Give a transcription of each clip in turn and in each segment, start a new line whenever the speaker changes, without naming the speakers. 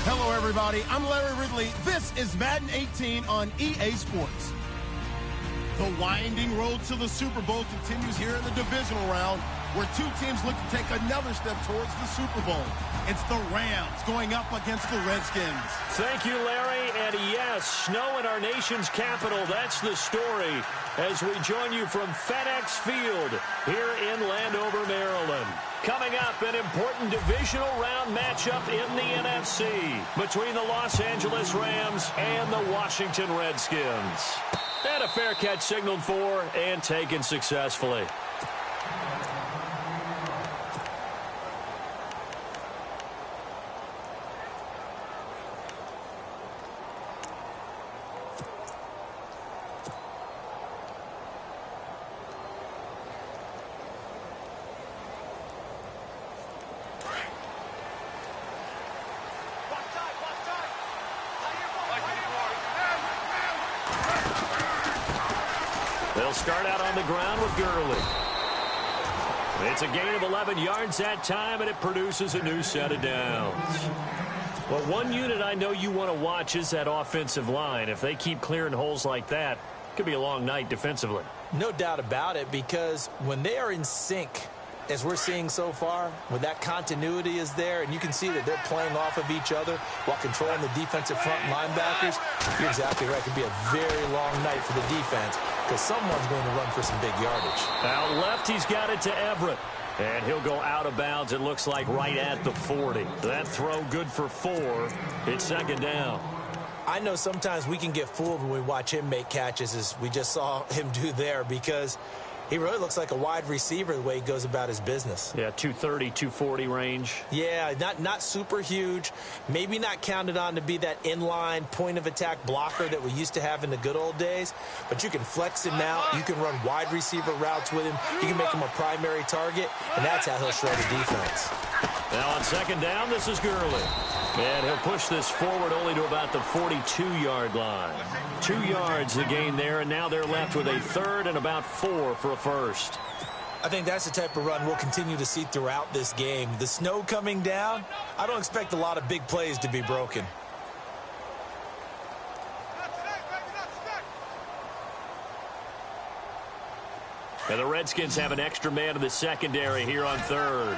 Hello, everybody. I'm Larry Ridley. This is Madden 18 on EA Sports. The winding road to the Super Bowl continues here in the divisional round, where two teams look to take another step towards the Super Bowl. It's the Rams going up against the Redskins.
Thank you, Larry. And yes, snow in our nation's capital. That's the story as we join you from FedEx Field here in Landover, Maryland. Coming up, an important divisional round matchup in the NFC between the Los Angeles Rams and the Washington Redskins. And a fair catch signaled for and taken successfully. They'll start out on the ground with Gurley. It's a gain of 11 yards that time, and it produces a new set of downs. Well, one unit I know you want to watch is that offensive line. If they keep clearing holes like that, it could be a long night defensively.
No doubt about it, because when they are in sync, as we're seeing so far, when that continuity is there, and you can see that they're playing off of each other while controlling the defensive front linebackers, you're exactly right. It could be a very long night for the defense because someone's going to run for some big yardage.
Out left, he's got it to Everett. And he'll go out of bounds, it looks like, right at the 40. That throw good for 4. It's second down.
I know sometimes we can get fooled when we watch him make catches, as we just saw him do there, because he really looks like a wide receiver the way he goes about his business.
Yeah, 230, 240 range.
Yeah, not super huge. Maybe not counted on to be that inline point-of-attack blocker that we used to have in the good old days. But you can flex him out. You can run wide receiver routes with him. You can make him a primary target, and that's how he'll shred the defense.
Now on second down, this is Gurley. And he'll push this forward only to about the 42-yard line. 2 yards the gain there, and now they're left with a third and about 4 for a first.
I think that's the type of run we'll continue to see throughout this game. The snow coming down, I don't expect a lot of big plays to be broken.
And the Redskins have an extra man in the secondary here on third.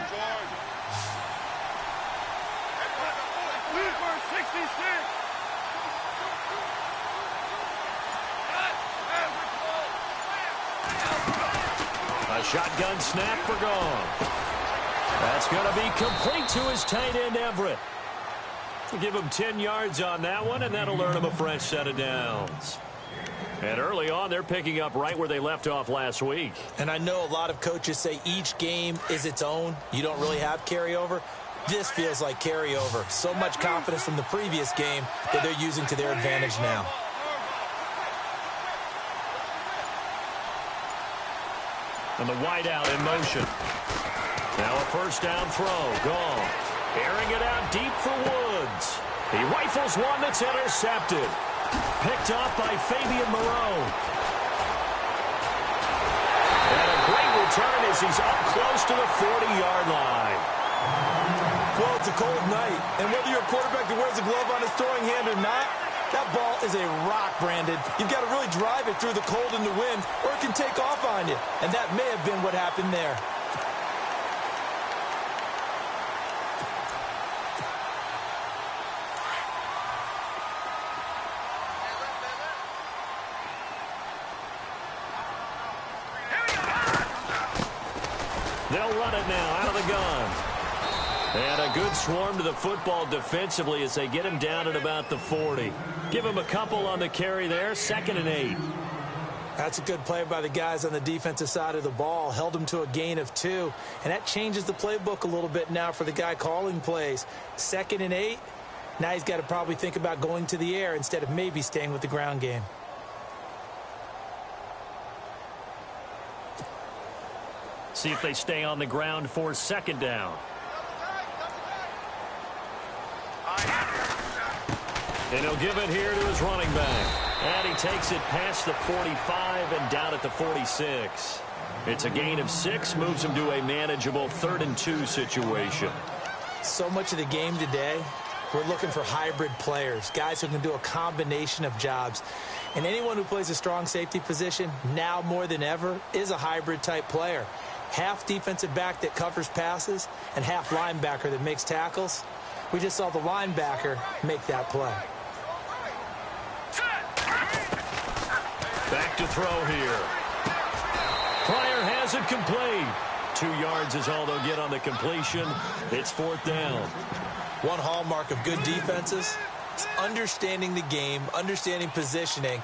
A shotgun snap for gone. That's going to be complete to his tight end, Everett. We'll give him 10 yards on that one, and that'll earn him a fresh set of downs. And early on, they're picking up right where they left off last week.
And I know a lot of coaches say each game is its own. You don't really have carryover. This feels like carryover. So much confidence from the previous game that they're using to their advantage now.
And the wideout in motion. Now a first down throw. Gone. Airing it out deep for Woods. He rifles one that's intercepted. Picked off by Fabian Moreau. And a great return as he's up close to the 40-yard line.
Well, it's a cold night, and whether you're a quarterback that wears a glove on his throwing hand or not, that ball is a rock, Brandon. You've got to really drive it through the cold and the wind, or it can take off on you. And that may have been what happened there.
They'll run it now out of the gun. And a good swarm to the football defensively as they get him down at about the 40. Give him a couple on the carry there, 2nd and 8.
That's a good play by the guys on the defensive side of the ball. Held him to a gain of 2. And that changes the playbook a little bit now for the guy calling plays. 2nd and 8. Now he's got to probably think about going to the air instead of maybe staying with the ground game.
See if they stay on the ground for 2nd down. And he'll give it here to his running back. And he takes it past the 45 and down at the 46. It's a gain of 6, moves him to a manageable 3rd and 2 situation.
So much of the game today we're looking for hybrid players, guys who can do a combination of jobs. And anyone who plays a strong safety position, now more than ever, is a hybrid-type player. Half defensive back that covers passes and half linebacker that makes tackles. We just saw the linebacker make that play.
Back to throw here. Pryor has it complete. 2 yards is all they'll get on the completion. It's 4th down.
One hallmark of good defenses is understanding the game, understanding positioning,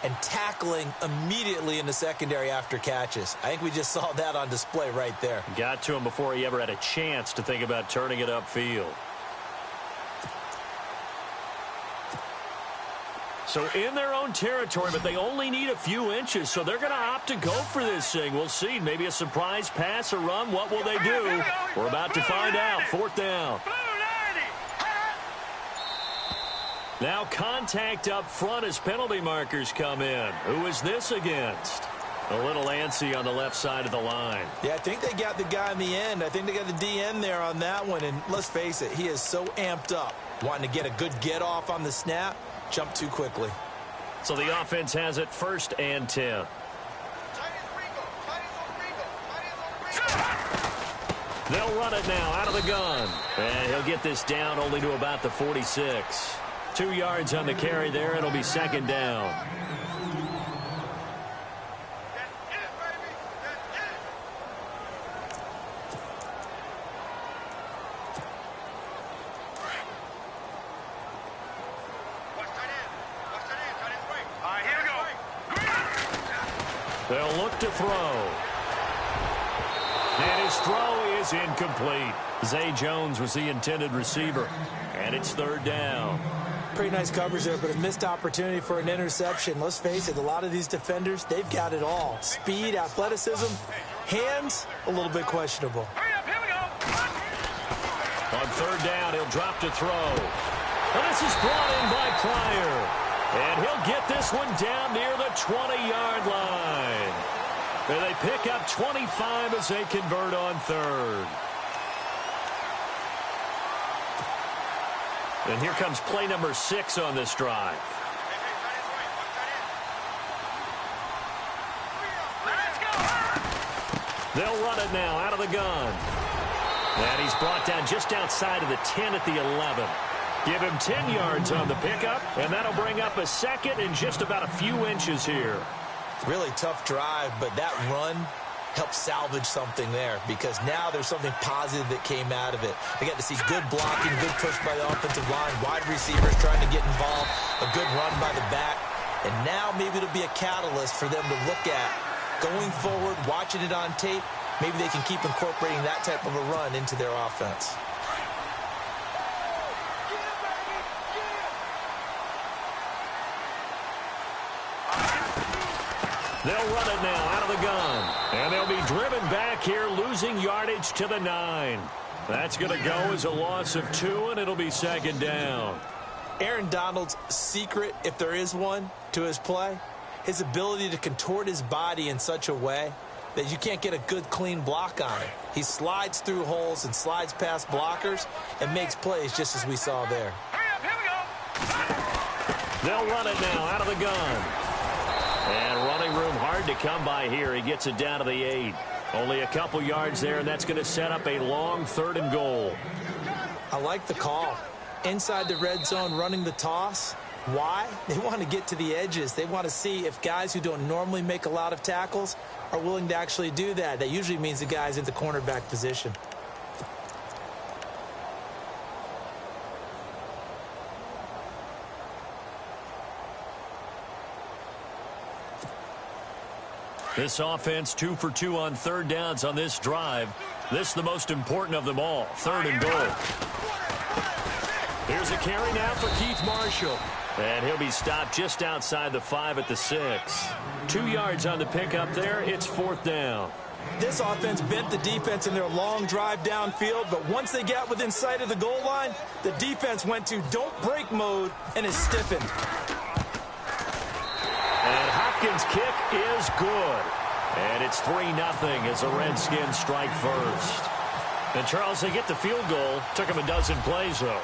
and tackling immediately in the secondary after catches. I think we just saw that on display right there.
Got to him before he ever had a chance to think about turning it upfield. So in their own territory, but they only need a few inches, so they're going to opt to go for this thing. We'll see. Maybe a surprise pass or run. What will they do? We're about to find out. 4th down. Now contact up front as penalty markers come in. Who is this against? A little antsy on the left side of the line.
Yeah, I think they got the guy in the end. I think they got the DN there on that one. And let's face it, he is so amped up, wanting to get a good get off on the snap. Jump too quickly.
So the offense has it 1st and 10. They'll run it now out of the gun. And he'll get this down only to about the 46. 2 yards on the carry there. It'll be 2nd down. They'll look to throw. And his throw is incomplete. Zay Jones was the intended receiver. And it's 3rd down.
Pretty nice coverage there, but a missed opportunity for an interception. Let's face it, a lot of these defenders, they've got it all. Speed, athleticism, hands, a little bit questionable.
On 3rd down, he'll drop to throw. And this is brought in by Pryor. And he'll get this one down near the 20-yard line. And they pick up 25 as they convert on 3rd. And here comes play number 6 on this drive. They'll run it now out of the gun. And he's brought down just outside of the 10 at the 11. Give him 10 yards on the pickup, and that'll bring up a 2nd and just about a few inches here.
Really tough drive, but that run helped salvage something there because now there's something positive that came out of it. They got to see good blocking, good push by the offensive line, wide receivers trying to get involved, a good run by the back, and now maybe it'll be a catalyst for them to look at going forward, watching it on tape. Maybe they can keep incorporating that type of a run into their offense.
They'll run it now out of the gun. And they'll be driven back here, losing yardage to the 9. That's going to go as a loss of 2, and it'll be 2nd down.
Aaron Donald's secret, if there is one, to his play, his ability to contort his body in such a way that you can't get a good, clean block on it. He slides through holes and slides past blockers and makes plays just as we saw there.
They'll run it now out of the gun. And running room hard to come by here. He gets it down to the 8. Only a couple yards there, and that's going to set up a long 3rd and goal.
I like the call. Inside the red zone, running the toss. Why? They want to get to the edges. They want to see if guys who don't normally make a lot of tackles are willing to actually do that. That usually means the guy's in the cornerback position.
This offense 2 for 2 on 3rd downs on this drive. This is the most important of them all. 3rd and goal. Here's a carry now for Keith Marshall. And he'll be stopped just outside the 5 at the 6. 2 yards on the pickup there. It's 4th down.
This offense bent the defense in their long drive downfield, but once they got within sight of the goal line, the defense went to don't break mode and is stiffened.
And Hopkins' kick is good. And it's 3-0 as the Redskins strike first. And, Charles, they get the field goal. Took them a dozen plays, though.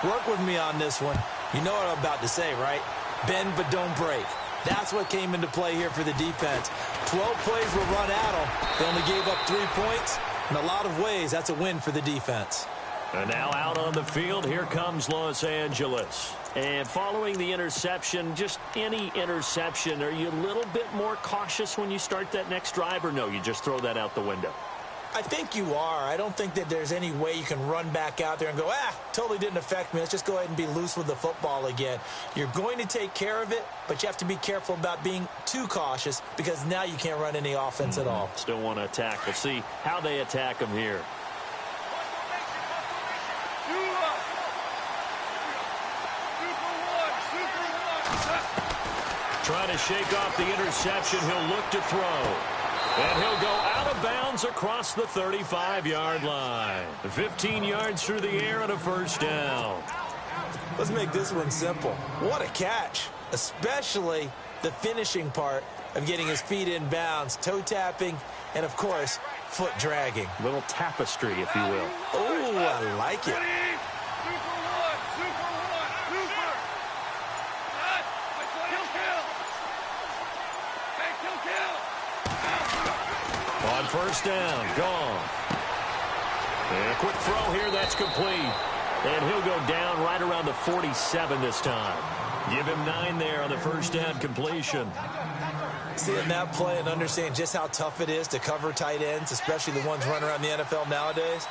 Work with me on this one. You know what I'm about to say, right? Bend but don't break. That's what came into play here for the defense. 12 plays were run at them. They only gave up 3 points. In a lot of ways, that's a win for the defense.
And now out on the field, here comes Los Angeles. And following the interception, just any interception, are you a little bit more cautious when you start that next drive, or no, you just throw that out the window?
I think you are. I don't think that there's any way you can run back out there and go, totally didn't affect me. Let's just go ahead and be loose with the football again. You're going to take care of it, but you have to be careful about being too cautious because now you can't run any offense at all.
Still want to attack. We'll see how they attack them here. Trying to shake off the interception. He'll look to throw. And he'll go out of bounds across the 35-yard line. 15 yards through the air and a first down.
Let's make this one simple. What a catch, especially the finishing part of getting his feet in bounds, toe tapping, and, of course, foot dragging.
Little tapestry, if you will.
Oh, I like it.
On first down, gone. And a quick throw here, that's complete. And he'll go down right around the 47 this time. Give him 9 there on the first down completion.
Seeing that play and understand just how tough it is to cover tight ends, especially the ones running around the NFL nowadays,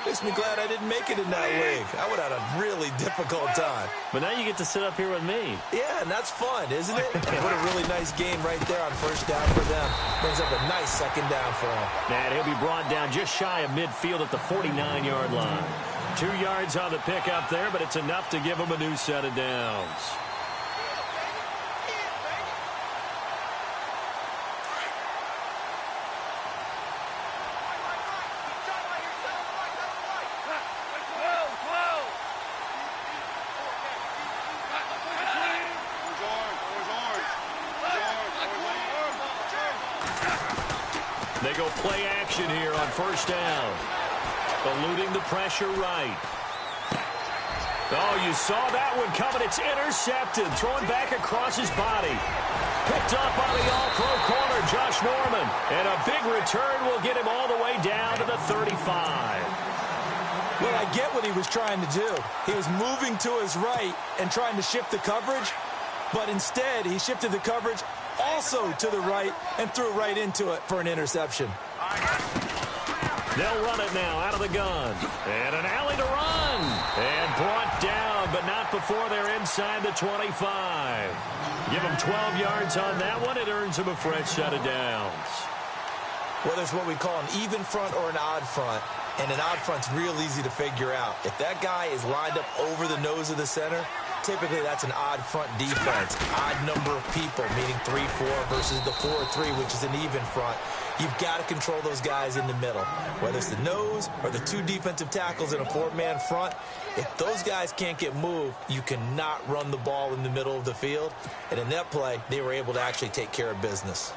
makes me glad I didn't make it in that league. I would have had a really difficult time.
But now you get to sit up here with me.
Yeah, and that's fun, isn't it? What a really nice game right there on first down for them. Brings up a nice second down for him.
And he'll be brought down just shy of midfield at the 49-yard line. 2 yards on the pickup there, but it's enough to give him a new set of downs. They go play action here on first down. Eluding the pressure right. Oh, you saw that one coming. It's intercepted. Thrown back across his body. Picked up by the all-pro corner, Josh Norman. And a big return will get him all the way down to the 35.
Well, I get what he was trying to do. He was moving to his right and trying to shift the coverage. But instead, he shifted the coverage also to the right and threw right into it for an interception.
They'll run it now out of the gun. And an alley to run. And brought down, but not before they're inside the 25. Give them 12 yards on that one. It earns them a fresh set of downs.
Whether it's what we call an even front or an odd front, and an odd front's real easy to figure out. If that guy is lined up over the nose of the center, typically that's an odd front defense. Odd number of people, meaning 3-4 versus the 4-3, which is an even front. You've got to control those guys in the middle. Whether it's the nose or the 2 defensive tackles in a 4-man front, if those guys can't get moved, you cannot run the ball in the middle of the field. And in that play, they were able to actually take care of business.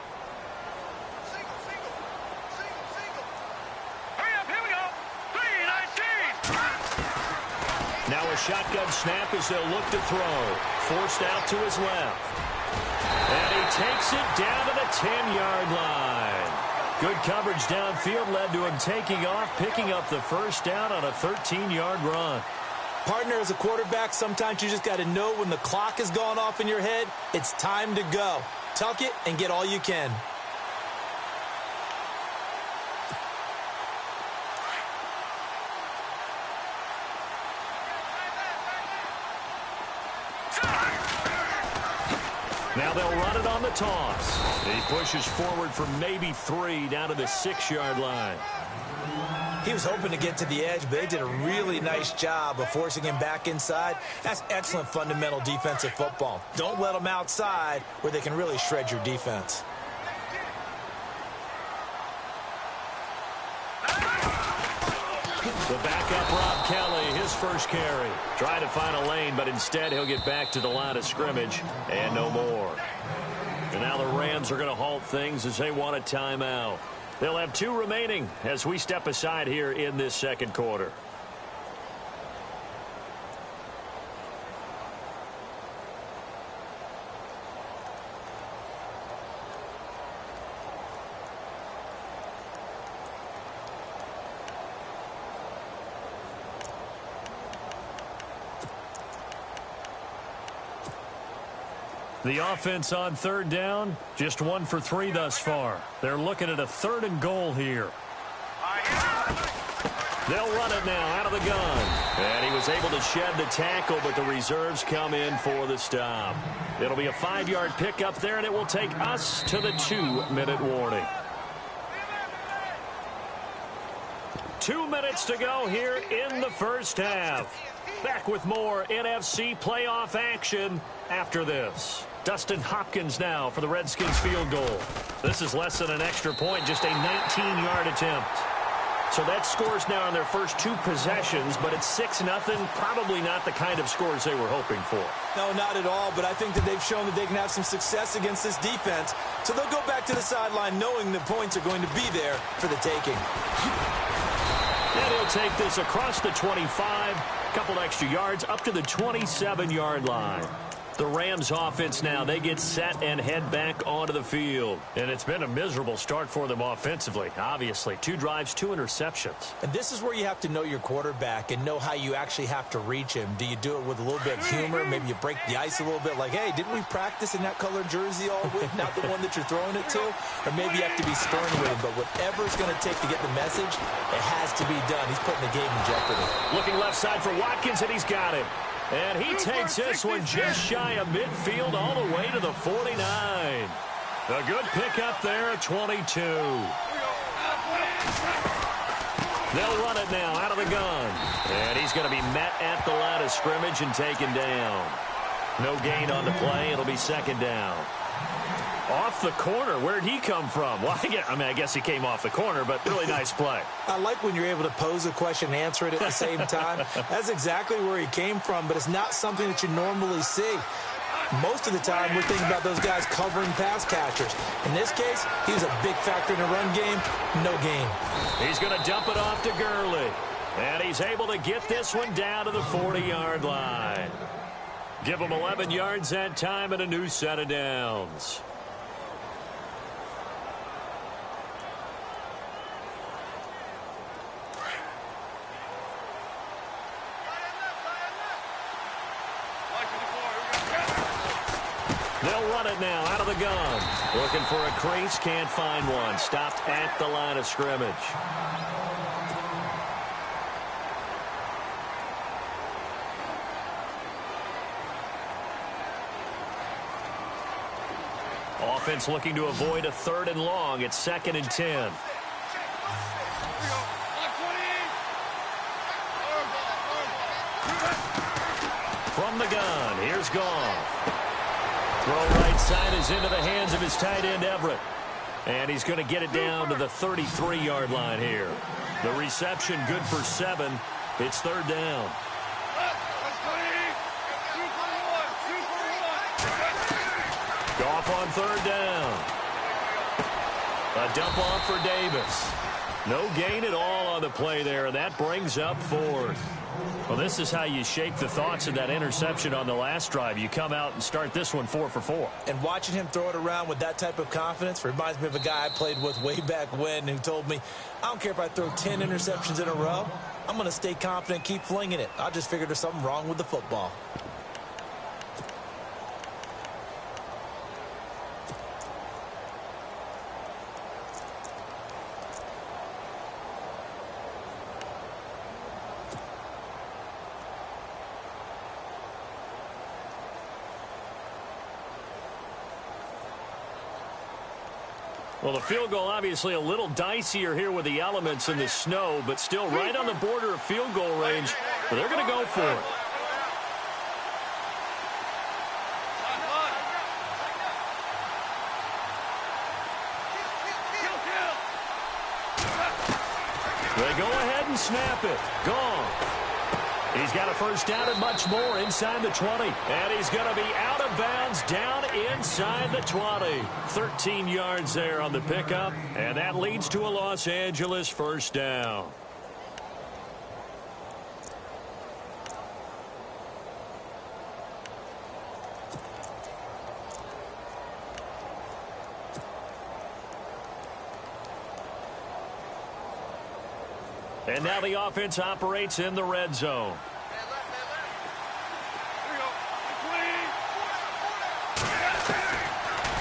Now a shotgun snap as they'll look to throw. Forced out to his left. And he takes it down to the 10-yard line. Good coverage downfield led to him taking off, picking up the first down on a 13-yard run.
Partner, as a quarterback, sometimes you just got to know when the clock has gone off in your head, it's time to go. Tuck it and get all you can.
Now they'll run it on the toss. He pushes forward for maybe 3 down to the 6-yard line.
He was hoping to get to the edge, but they did a really nice job of forcing him back inside. That's excellent fundamental defensive football. Don't let them outside where they can really shred your defense.
The backup, Rob Kelly, his first carry. Trying to find a lane, but instead he'll get back to the line of scrimmage and no more. And now the Rams are going to halt things as they want a timeout. They'll have 2 remaining as we step aside here in this second quarter. The offense on third down, just 1 for 3 thus far. They're looking at a 3rd and goal here. They'll run it now out of the gun. And he was able to shed the tackle, but the reserves come in for the stop. It'll be a 5-yard pickup there, and it will take us to the 2-minute warning. 2 minutes to go here in the first half. Back with more NFC playoff action after this. Dustin Hopkins now for the Redskins field goal. This is less than an extra point, just a 19-yard attempt. So that scores now on their first 2 possessions, but it's 6-0. Probably not the kind of scores they were hoping for.
No, not at all, but I think that they've shown that they can have some success against this defense. So they'll go back to the sideline knowing the points are going to be there for the taking.
And he'll take this across the 25, a couple extra yards, up to the 27-yard line. The Rams offense now, they get set and head back onto the field. And it's been a miserable start for them offensively, obviously. 2 drives, 2 interceptions.
And this is where you have to know your quarterback and know how you actually have to reach him. Do you do it with a little bit of humor? Maybe you break the ice a little bit like, hey, didn't we practice in that colored jersey all week? Not the one that you're throwing it to? Or maybe you have to be stern with him. But whatever it's going to take to get the message, it has to be done. He's putting the game in jeopardy.
Looking left side for Watkins, and he's got him. And he takes this one just shy of midfield all the way to the 49. A good pickup there at 22. They'll run it now out of the gun. And he's going to be met at the line of scrimmage and taken down. No gain on the play. It'll be 2nd down. Off the corner. Where'd he come from? Well, I guess he came off the corner, but really nice play.
I like when you're able to pose a question and answer it at the same time. That's exactly where he came from, but it's not something that you normally see. Most of the time, we're thinking about those guys covering pass catchers. In this case, he was a big factor in the run game. No gain.
He's going to dump it off to Gurley. And he's able to get this one down to the 40-yard line. Give him 11 yards that time and a new set of downs. They'll run it now out of the gun. Looking for a crease, can't find one. Stopped at the line of scrimmage. Offense looking to avoid a 3rd and long. It's 2nd and 10. From the gun, here's Goff. Throw right side is into the hands of his tight end, Everett. And he's going to get it down to the 33-yard line here. The reception good for 7. It's 3rd down. Goff on 3rd down. A dump off for Davis. No gain at all on the play there, and that brings up 4th. Well, this is how you shake the thoughts of that interception on the last drive. You come out and start this one 4 for 4.
And watching him throw it around with that type of confidence reminds me of a guy I played with way back when who told me, I don't care if I throw 10 interceptions in a row. I'm going to stay confident, keep flinging it. I just figured there's something wrong with the football.
Well, the field goal obviously a little dicier here with the elements in the snow, but still right on the border of field goal range. But they're going to go for it. They go ahead and snap it. Gone. He's got a first down and much more inside the 20. And he's going to be out of bounds down inside the 20. 13 yards there on the pickup. And that leads to a Los Angeles first down. And now the offense operates in the red zone.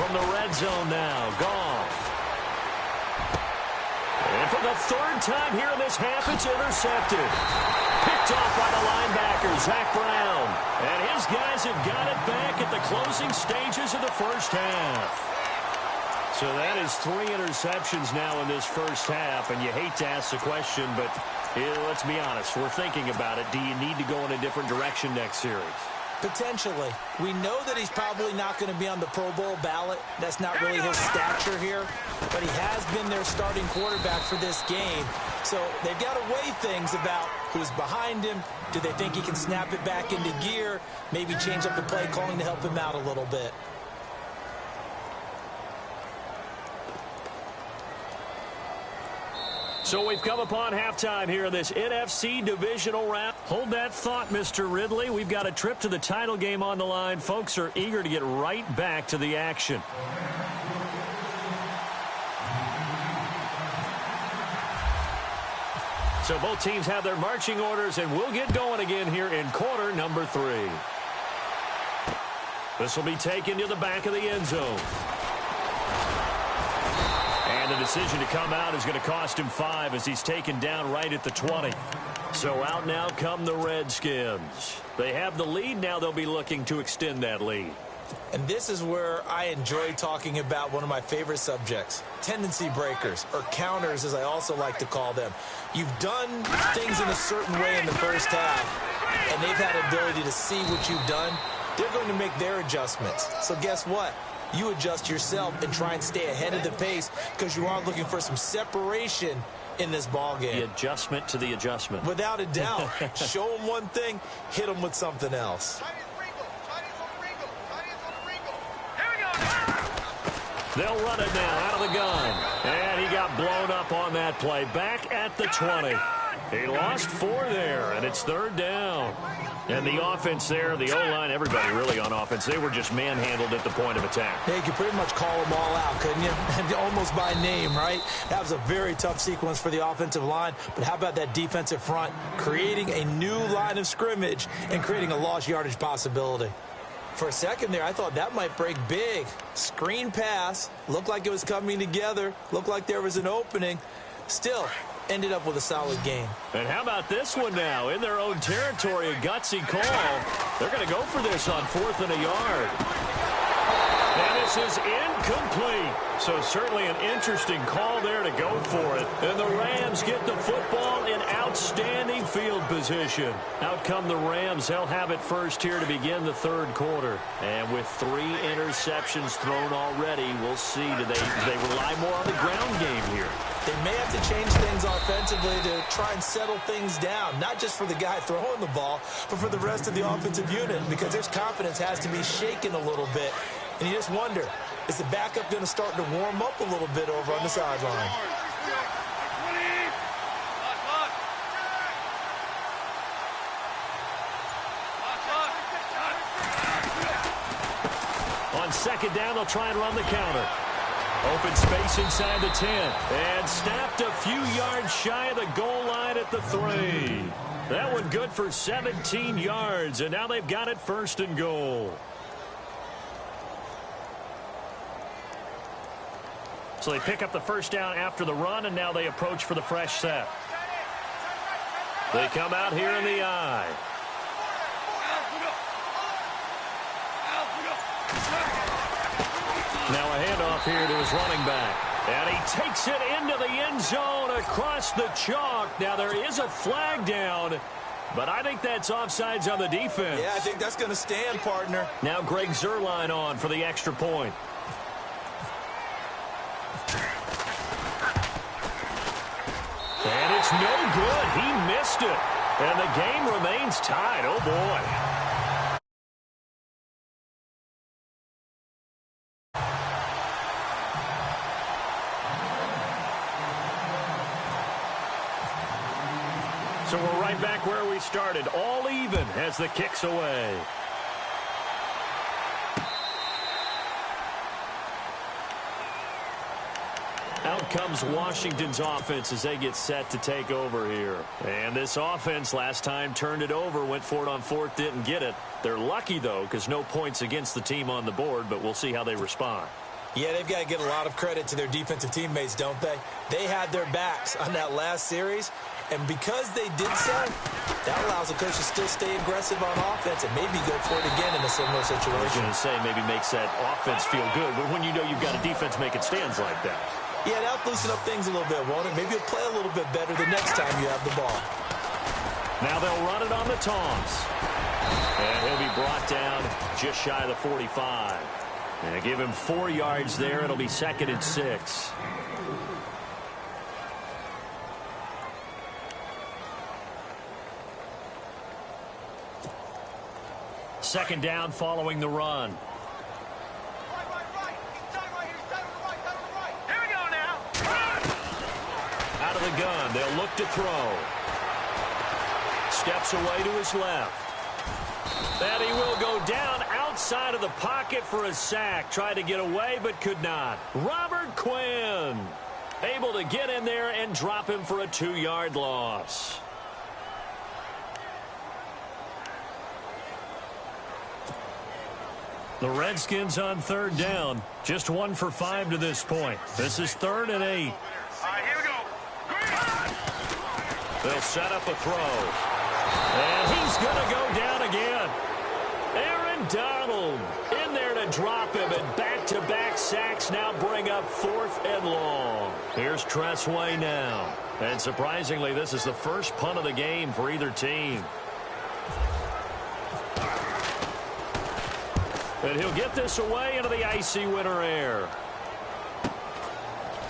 from the red zone now. Goff. And for the third time here in this half, it's intercepted. Picked off by the linebacker, Zach Brown. And his guys have got it back at the closing stages of the first half. So that is 3 interceptions now in this first half. And you hate to ask the question, but let's be honest. We're thinking about it. Do you need to go in a different direction next series?
Potentially. We know that he's probably not going to be on the Pro Bowl ballot. That's not really his stature here. But he has been their starting quarterback for this game. So they've got to weigh things about who's behind him. Do they think he can snap it back into gear? Maybe change up the play calling to help him out a little bit.
So we've come upon halftime here in this NFC divisional round. Hold that thought, Mr. Ridley. We've got a trip to the title game on the line. Folks are eager to get right back to the action. So both teams have their marching orders, and we'll get going again here in quarter number 3. This will be taken to the back of the end zone. And the decision to come out is going to cost him 5 as he's taken down right at the 20. So out now come the Redskins. They have the lead. Now they'll be looking to extend that lead.
And this is where I enjoy talking about one of my favorite subjects, tendency breakers, or counters as I also like to call them. You've done things in a certain way in the first half, and they've had the ability to see what you've done. They're going to make their adjustments. So guess what? You adjust yourself and try and stay ahead of the pace because you are looking for some separation in this ball game.
The adjustment to the adjustment.
Without a doubt. Show them one thing, hit them with something else.
They'll run it now out of the gun. And he got blown up on that play. Back at the 20. He lost 4 there, and it's 3rd down. And the offense there, the O-line, everybody really on offense, they were just manhandled at the point of attack.
Yeah, you could pretty much call them all out, couldn't you? Almost by name, right? That was a very tough sequence for the offensive line. But how about that defensive front creating a new line of scrimmage and creating a lost yardage possibility? For a second there, I thought that might break big. Screen pass, looked like it was coming together, looked like there was an opening. Still, ended up with a solid game.
And how about this one now? In their own territory, a gutsy call. They're going to go for this on 4th and a yard. And this is incomplete. So certainly an interesting call there to go for it. And the Rams get the football in outstanding field position. Out come the Rams. They'll have it first here to begin the 3rd quarter. And with 3 interceptions thrown already, we'll see. Do they rely more on the ground game here?
They may have to change things offensively to try and settle things down, not just for the guy throwing the ball, but for the rest of the offensive unit, because their confidence has to be shaken a little bit. And you just wonder, is the backup going to start to warm up a little bit over on the sideline?
On 2nd down, they'll try and run the counter. Open space inside the 10. And snapped a few yards shy of the goal line at the 3. That one good for 17 yards. And now they've got it 1st and goal. So they pick up the 1st down after the run, and now they approach for the fresh set. They come out here in the I. Now a handoff here to his running back. And he takes it into the end zone across the chalk. Now there is a flag down, but I think that's offsides on the defense.
Yeah, I think that's going to stand, partner.
Now Greg Zuerlein on for the extra point. And it's no good. He missed it. And the game remains tied. Oh, boy. So we're right back where we started. All even as the kick's away. Out comes Washington's offense as they get set to take over here. And this offense last time turned it over, went for it on 4th, didn't get it. They're lucky, though, because no points against the team on the board, but we'll see how they respond.
Yeah, they've got to give a lot of credit to their defensive teammates, don't they? They had their backs on that last series, and because they did so, that allows the coach to still stay aggressive on offense and maybe go for it again in a similar situation.
I was going to say maybe makes that offense feel good, but when you know you've got a defense making stands like that.
Yeah, that'll loosen up things a little bit, won't it? Maybe you'll play a little bit better the next time you have the ball.
Now they'll run it on the toss. And he'll be brought down just shy of the 45. And give him 4 yards there. It'll be 2nd and 6. Second down following the run.
Here we go now.
Out of the gun, they'll look to throw. Steps away to his left. And he will go down outside of the pocket for a sack. Tried to get away, but could not. Robert Quinn able to get in there and drop him for a 2-yard loss. The Redskins on 3rd down. Just 1 for 5 to this point. This is 3rd and 8.
All right, here we go.
They'll set up a throw. And he's going to go down again. Aaron Donald in there to drop him, and back-to-back sacks now bring up 4th and long. Here's Tressway now. And surprisingly, this is the first punt of the game for either team. And he'll get this away into the icy winter air.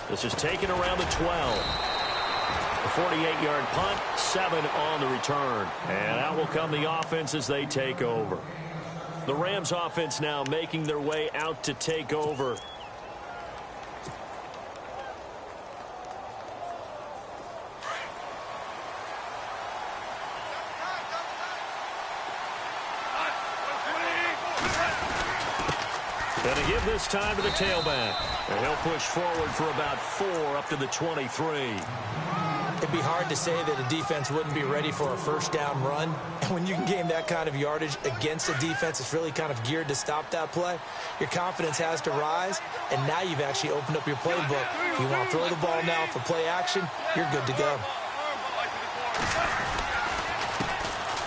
This is taken around the 12. A 48-yard punt, 7 on the return. And out will come the offense as they take over. The Rams offense now making their way out to take over. Going to give this time to the tailback. And he'll push forward for about 4 up to the 23.
It'd be hard to say that a defense wouldn't be ready for a first down run. And when you can gain that kind of yardage against a defense that's really kind of geared to stop that play, your confidence has to rise, and now you've actually opened up your playbook. If you want to throw the ball now for play action, you're good to go.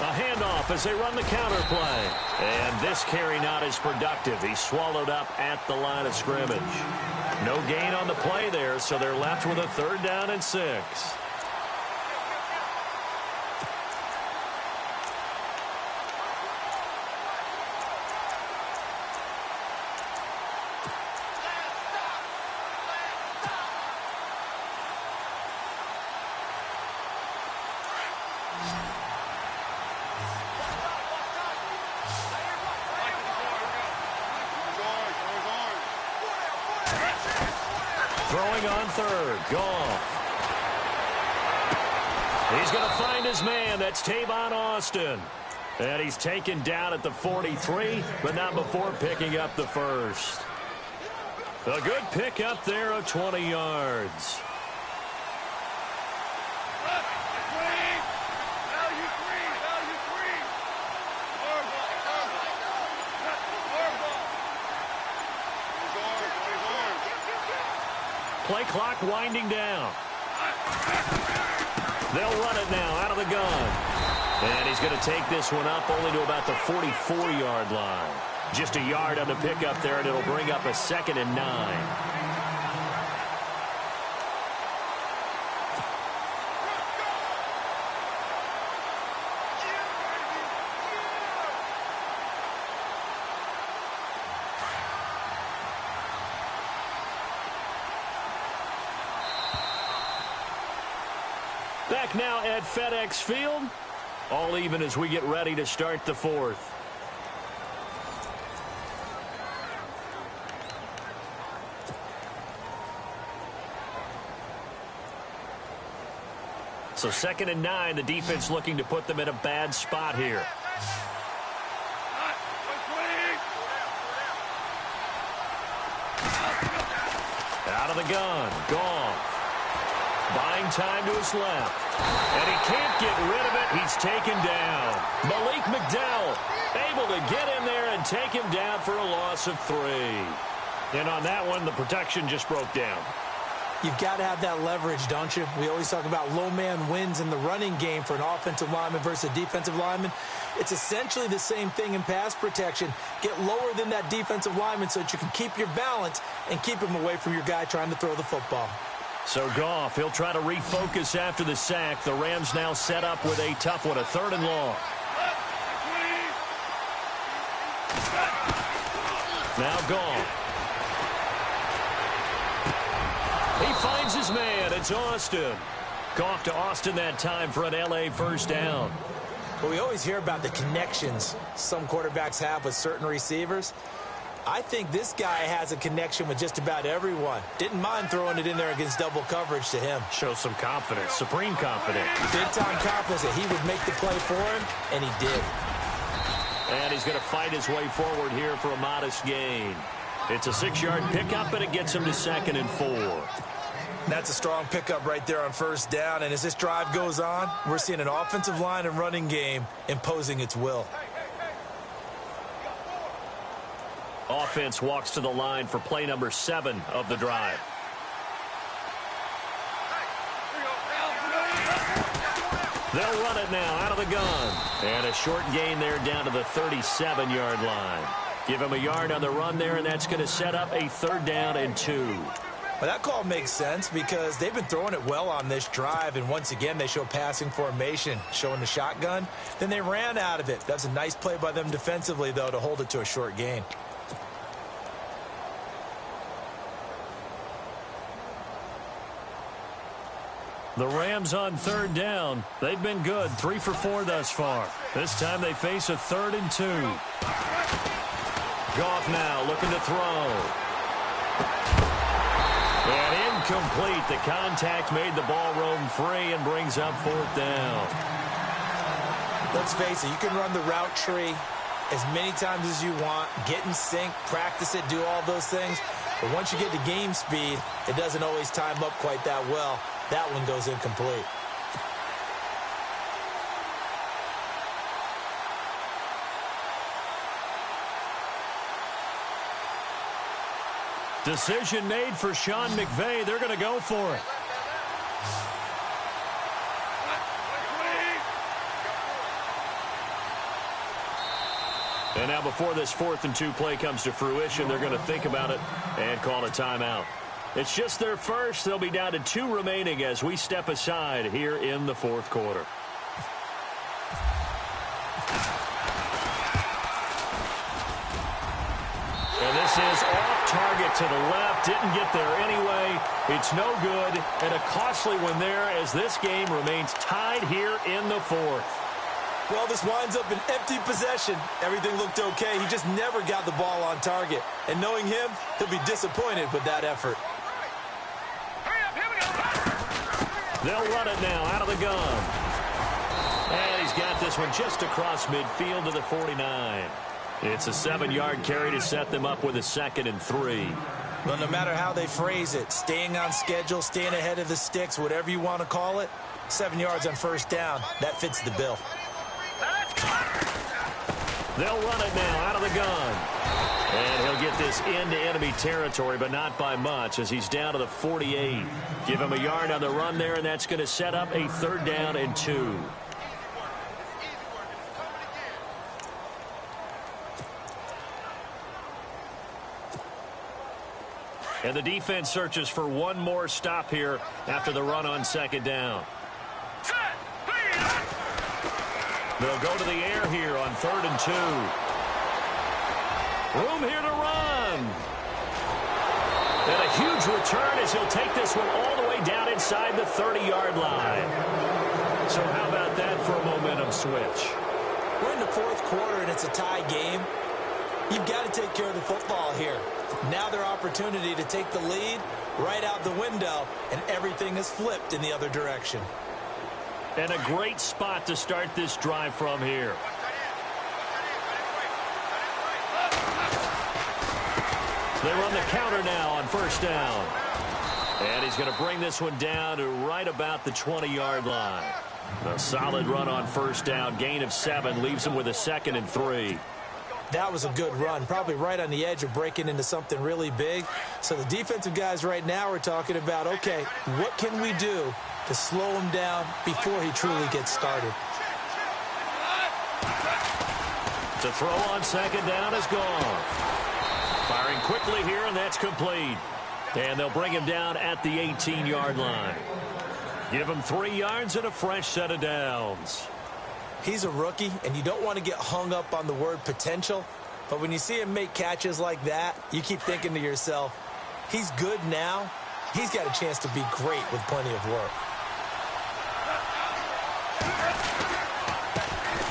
A handoff as they run the counter play. And this carry not as productive. He's swallowed up at the line of scrimmage. No gain on the play there, so they're left with a 3rd down and 6. Throwing on 3rd. Goff. He's going to find his man. That's Tavon Austin. And he's taken down at the 43, but not before picking up the first. A good pick up there of 20 yards. Play clock winding down. They'll run it now out of the gun. And he's going to take this one up only to about the 44-yard line. Just a yard on the pickup there, and it'll bring up a 2nd and 9. Back now at FedEx Field. All even as we get ready to start the 4th. So 2nd and 9, the defense looking to put them in a bad spot here. Out of the gun, Goff. Buying time to his left. And he can't get rid of it. He's taken down. Malik McDowell able to get in there and take him down for a loss of 3. And on that one, the protection just broke down.
You've got to have that leverage, don't you? We always talk about low man wins in the running game for an offensive lineman versus a defensive lineman. It's essentially the same thing in pass protection. Get lower than that defensive lineman so that you can keep your balance and keep him away from your guy trying to throw the football.
So Goff, he'll try to refocus after the sack. The Rams now set up with a tough one, a 3rd and long. Now Goff. He finds his man. It's Austin. Goff to Austin that time for an L.A. first down.
Well, we always hear about the connections some quarterbacks have with certain receivers. I think this guy has a connection with just about everyone. Didn't mind throwing it in there against double coverage to him.
Shows some confidence, supreme confidence.
Big-time confidence that he would make the play for him, and he did.
And he's going to fight his way forward here for a modest gain. It's a 6-yard pickup, and it gets him to 2nd and 4.
That's a strong pickup right there on first down. And as this drive goes on, we're seeing an offensive line and running game imposing its will.
Offense walks to the line for play number 7 of the drive. They'll run it now out of the gun. And a short gain there down to the 37-yard line. Give him a yard on the run there, and that's going to set up a 3rd down and 2.
Well, that call makes sense because they've been throwing it well on this drive, and once again, they show passing formation, showing the shotgun. Then they ran out of it. That's a nice play by them defensively, though, to hold it to a short gain.
The Rams on 3rd down. They've been good, 3 for 4 thus far. This time they face a 3rd and 2. Goff now looking to throw. And incomplete. The contact made the ball roam free and brings up 4th down.
Let's face it, you can run the route tree as many times as you want, get in sync, practice it, do all those things. But once you get to game speed, it doesn't always time up quite that well. That one goes incomplete.
Decision made for Sean McVay. They're going to go for it. And now before this 4th and 2 play comes to fruition, they're going to think about it and call a timeout. It's just their first. They'll be down to 2 remaining as we step aside here in the 4th quarter. And this is off target to the left. Didn't get there anyway. It's no good. And a costly one there as this game remains tied here in the 4th.
Well, this winds up an empty possession. Everything looked okay. He just never got the ball on target. And knowing him, he'll be disappointed with that effort.
They'll run it now out of the gun. And he's got this one just across midfield to the 49. It's a 7-yard carry to set them up with a 2nd and 3.
Well, no matter how they phrase it, staying on schedule, staying ahead of the sticks, whatever you want to call it, 7 yards on first down, that fits the bill.
They'll run it now out of the gun. And he'll get this into enemy territory, but not by much as he's down to the 48. Give him a yard on the run there, and that's going to set up a 3rd down and 2. And the defense searches for one more stop here after the run on 2nd down. They'll go to the air here on 3rd and 2. Room here to run. And a huge return as he'll take this one all the way down inside the 30-yard line. So how about that for a momentum switch?
We're in the 4th quarter, and it's a tie game. You've got to take care of the football here. Now their opportunity to take the lead right out the window, and everything is flipped in the other direction.
And a great spot to start this drive from here. They run the counter now on 1st down. And he's going to bring this one down to right about the 20-yard line. A solid run on 1st down. Gain of 7 leaves him with a 2nd and 3.
That was a good run, probably right on the edge of breaking into something really big. So the defensive guys right now are talking about, okay, what can we do to slow him down before he truly gets started?
To throw on second down is gone. Firing quickly here, and that's complete. And they'll bring him down at the 18-yard line. Give him 3 yards and a fresh set of downs.
He's a rookie, and you don't want to get hung up on the word potential. But when you see him make catches like that, you keep thinking to yourself, he's good now. He's got a chance to be great with plenty of work.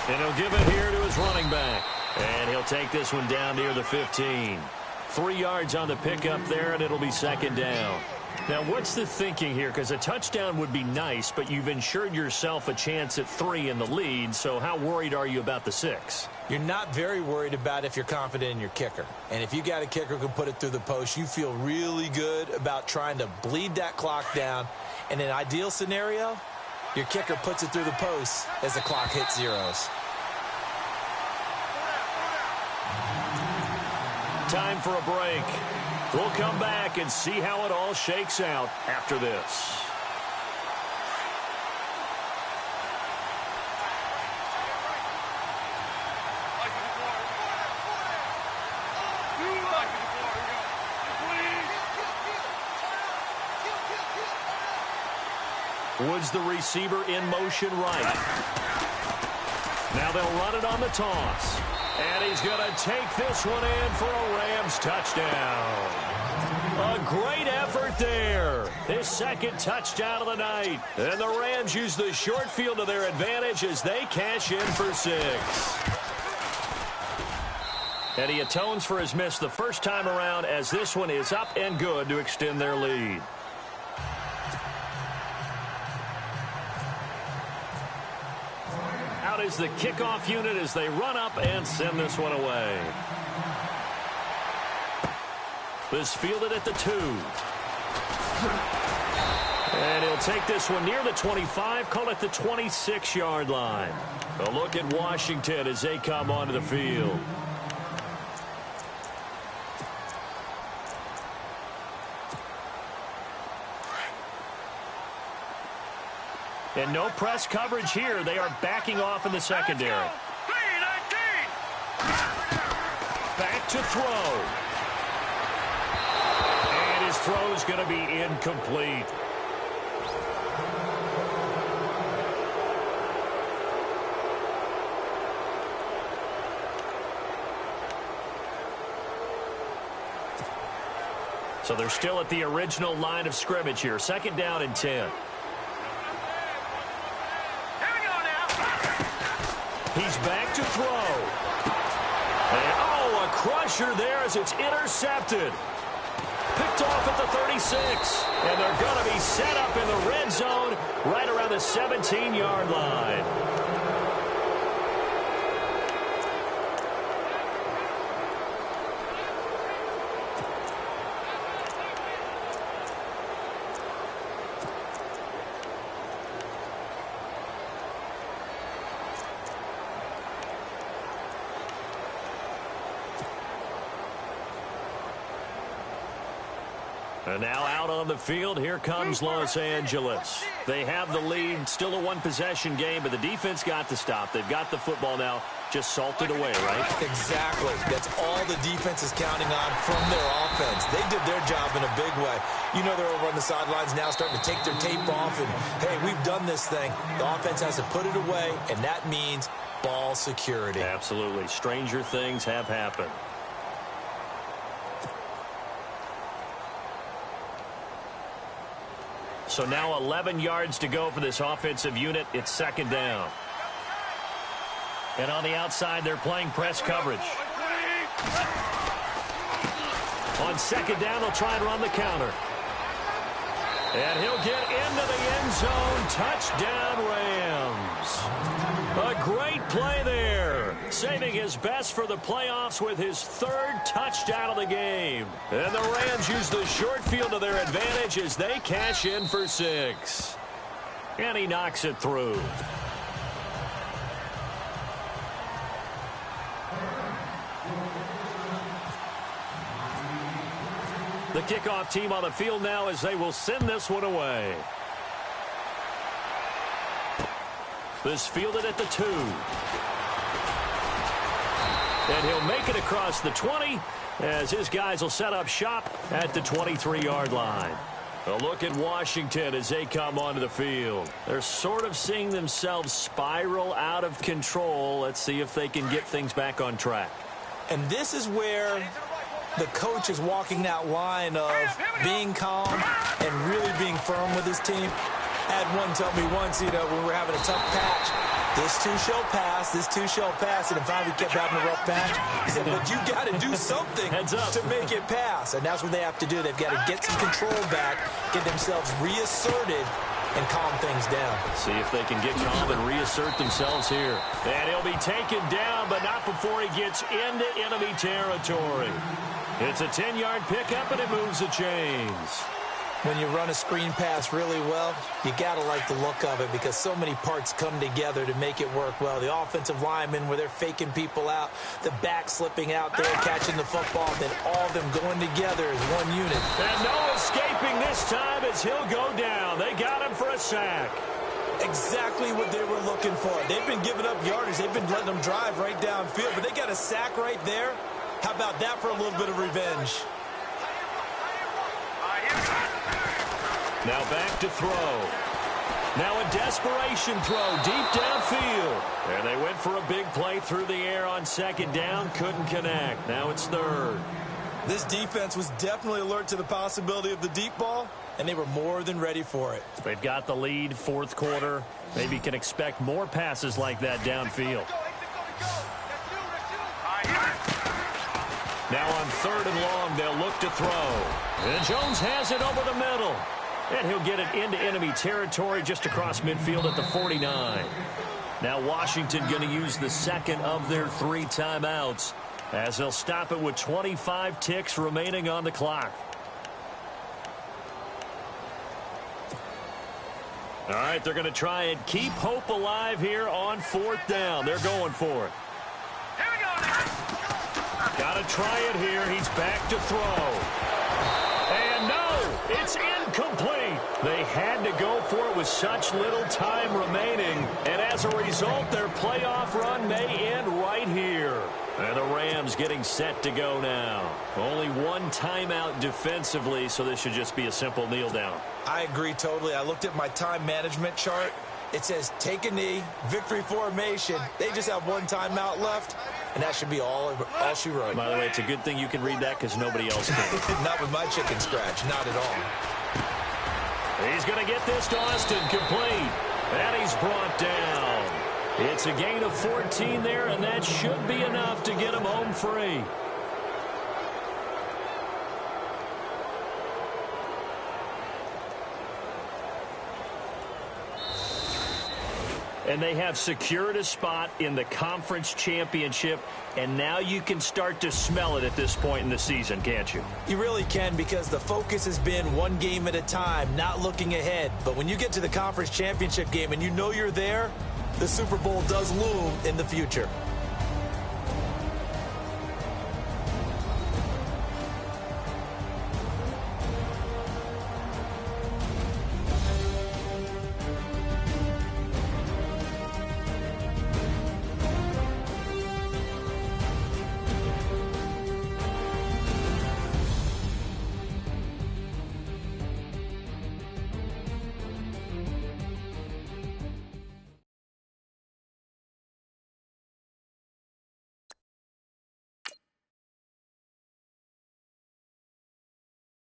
And he'll give it here to his running back. And he'll take this one down near the 15. 3 yards on the pickup there, and it'll be second down. Now, what's the thinking here? Because a touchdown would be nice, but you've ensured yourself a chance at 3 in the lead, so how worried are you about the 6?
You're not very worried about if you're confident in your kicker. And if you got a kicker who can put it through the post, you feel really good about trying to bleed that clock down. In an ideal scenario, your kicker puts it through the post as the clock hits zeros.
Time for a break. We'll come back and see how it all shakes out after this. Woods the receiver in motion right. Now they'll run it on the toss. And he's going to take this one in for a Rams touchdown. A great effort there. His second touchdown of the night. And the Rams use the short field to their advantage as they cash in for 6. And he atones for his miss the first time around as this one is up and good to extend their lead. Out is the kickoff unit as they run up and send this one away. This fielded at the 2. And he'll take this one near the 25, call it the 26-yard line. A look at Washington as they come onto the field. And no press coverage here. They are backing off in the secondary. Back to throw. And his throw is going to be incomplete. So they're still at the original line of scrimmage here. Second down and 10. He's back to throw. And, oh, a crusher there as it's intercepted. Picked off at the 36. And they're going to be set up in the red zone right around the 17-yard line. And now out on the field, here comes Los Angeles. They have the lead, still a one-possession game, but the defense got to stop. They've got the football now, just salted away, right?
Exactly. That's all the defense is counting on from their offense. They did their job in a big way. You know they're over on the sidelines now starting to take their tape off, and, hey, we've done this thing. The offense has to put it away, and that means ball security.
Absolutely. Stranger things have happened. So now 11 yards to go for this offensive unit. It's second down. And on the outside, they're playing press coverage. On second down, they'll try and run the counter. And he'll get into the end zone. Touchdown, Rams. A great play there. Saving his best for the playoffs with his third touchdown of the game. And the Rams use the short field to their advantage as they cash in for 6. And he knocks it The kickoff team on the field now as they will send this one away. This fielded at the 2. And he'll make it across the 20 as his guys will set up shop at the 23-yard line. A look at Washington as they come onto the field. They're sort of seeing themselves spiral out of control. Let's see if they can get things back on track.
And this is where the coach is walking that line of being calm and really being firm with his team. I had one tell me once, when we're having a tough patch, this too shall pass, this too shall pass. And if finally kept having a rough patch, he said, but you got to do something to make it pass. And that's what they have to do. They've got to get some control back, get themselves reasserted, and calm things down.
See if they can get calm and reassert themselves here. And he'll be taken down, but not before he gets into enemy territory. It's a 10-yard pickup, and it moves the chains.
When you run a screen pass really well, you got to like the look of it because so many parts come together to make it work well. The offensive linemen where they're faking people out, the back slipping out there, catching the football, then all of them going together as one unit.
And no escaping this time as he'll go down. They got him for a sack.
Exactly what they were looking for. They've been giving up yardage. They've been letting them drive right downfield, but they got a sack right there. How about that for a little bit of revenge?
Now back to throw. Now a desperation throw deep downfield. And they went for a big play through the air on second down. Couldn't connect. Now it's third.
This defense was definitely alert to the possibility of the deep ball, and they were more than ready for it.
They've got the lead, fourth quarter. Maybe can expect more passes like that downfield. Now on third and long, they'll look to throw. And Jones has it over the middle. And he'll get it into enemy territory just across midfield at the 49. Now Washington going to use the second of their 3 timeouts as they'll stop it with 25 ticks remaining on the clock. All right, they're going to try and keep hope alive here on fourth down. They're going for it.
Here we go now.
Got to try it here. He's back to throw. And no, it's incomplete. They had to go for it with such little time remaining. And as a result, their playoff run may end right here. And the Rams getting set to go now. Only one timeout defensively, so this should just be a simple kneel down.
I agree totally. I looked at my time management chart. It says take a knee, victory formation. They just have one timeout left, and that should be all she wrote.
By the way, it's a good thing you can read that because nobody else can.
Not with my chicken scratch, not at all.
He's going to get this to Austin complete, and he's brought down. It's a gain of 14 there, and that should be enough to get him home free. And they have secured a spot in the conference championship, and now you can start to smell it at this point in the season, can't you?
You really can, because the focus has been one game at a time, not looking ahead. But when you get to the conference championship game and you know you're there, the Super Bowl does loom in the future.